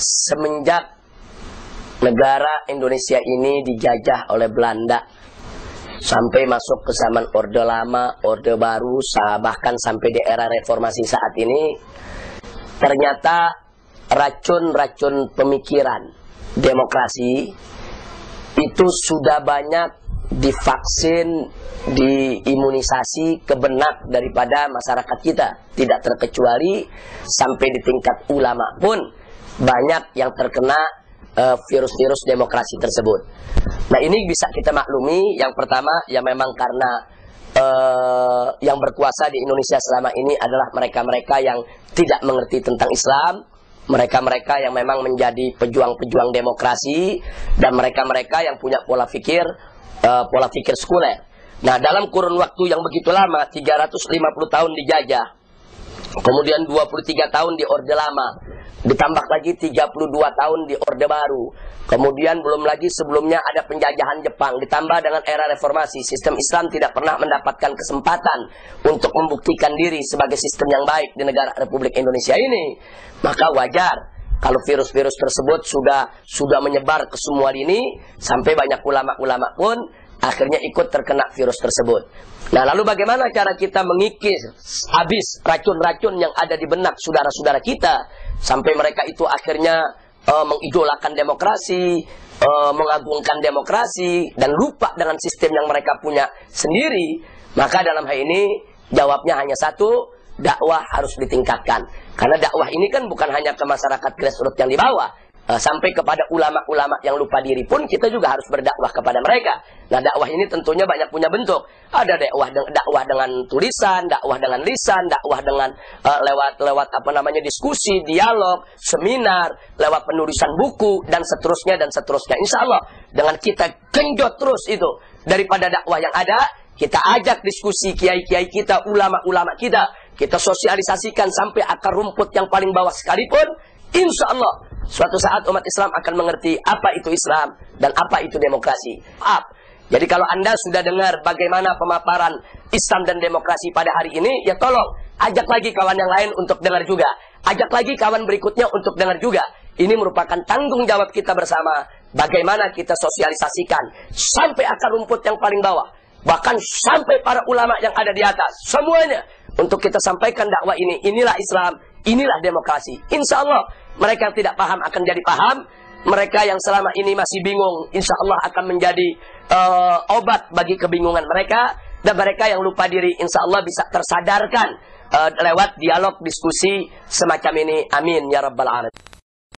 semenjak negara Indonesia ini dijajah oleh Belanda sampai masuk ke zaman Orde Lama, Orde Baru, bahkan sampai di era reformasi saat ini, ternyata racun-racun pemikiran demokrasi itu sudah banyak divaksin, diimunisasi ke benak daripada masyarakat kita. Tidak terkecuali sampai di tingkat ulama pun banyak yang terkena virus-virus demokrasi tersebut. Nah, ini bisa kita maklumi. Yang pertama, ya memang karena yang berkuasa di Indonesia selama ini adalah mereka-mereka yang tidak mengerti tentang Islam, mereka-mereka yang memang menjadi pejuang-pejuang demokrasi, dan mereka-mereka yang punya pola pikir sekuler. Nah, dalam kurun waktu yang begitu lama, 350 tahun dijajah, kemudian 23 tahun di Orde Lama, ditambah lagi 32 tahun di Orde Baru, kemudian belum lagi sebelumnya ada penjajahan Jepang, ditambah dengan era reformasi, sistem Islam tidak pernah mendapatkan kesempatan untuk membuktikan diri sebagai sistem yang baik di negara Republik Indonesia ini. Maka wajar kalau virus-virus tersebut sudah menyebar ke semua lini, sampai banyak ulama-ulama pun akhirnya ikut terkena virus tersebut. Nah, lalu bagaimana cara kita mengikis habis racun-racun yang ada di benak saudara-saudara kita, sampai mereka itu akhirnya mengidolakan demokrasi, mengagungkan demokrasi, dan lupa dengan sistem yang mereka punya sendiri. Maka dalam hal ini jawabnya hanya satu: dakwah harus ditingkatkan. Karena dakwah ini kan bukan hanya ke masyarakat grassroots yang di bawah, sampai kepada ulama-ulama yang lupa diri pun kita juga harus berdakwah kepada mereka. Nah, dakwah ini tentunya banyak punya bentuk. Ada dakwah dengan tulisan, dakwah dengan lisan, dakwah dengan lewat diskusi, dialog, seminar, lewat penulisan buku, dan seterusnya dan seterusnya. Insya Allah dengan kita genjot terus itu daripada dakwah yang ada, kita ajak diskusi kiai-kiai kita, ulama-ulama kita sosialisasikan sampai akar rumput yang paling bawah sekalipun, insya Allah suatu saat umat Islam akan mengerti apa itu Islam dan apa itu demokrasi. Jadi kalau Anda sudah dengar bagaimana pemaparan Islam dan demokrasi pada hari ini, ya tolong ajak lagi kawan yang lain untuk dengar juga. Ajak lagi kawan berikutnya untuk dengar juga. Ini merupakan tanggung jawab kita bersama, bagaimana kita sosialisasikan sampai akar rumput yang paling bawah, bahkan sampai para ulama yang ada di atas, semuanya, untuk kita sampaikan dakwah ini. Inilah Islam, inilah demokrasi. Insya Allah mereka yang tidak paham akan jadi paham. Mereka yang selama ini masih bingung, insya Allah akan menjadi obat bagi kebingungan mereka. Dan mereka yang lupa diri, insya Allah bisa tersadarkan lewat dialog, diskusi semacam ini. Amin ya rabbal alamin.